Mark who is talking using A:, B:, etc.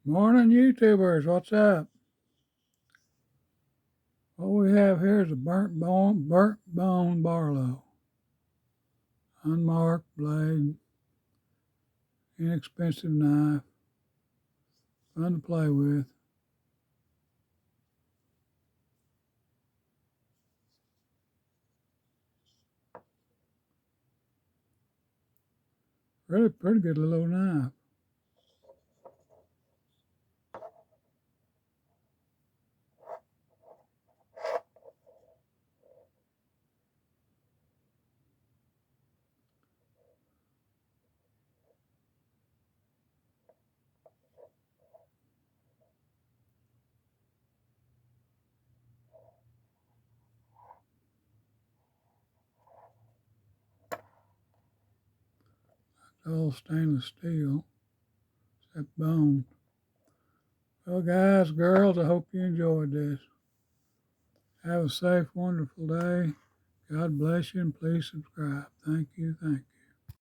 A: Morning, YouTubers. What's up? What we have here is a burnt bone Barlow. Unmarked blade, inexpensive knife, fun to play with. Really pretty good little knife. All stainless steel, except bone. Well, guys, girls, I hope you enjoyed this. Have a safe, wonderful day. God bless you, and please subscribe. Thank you. Thank you.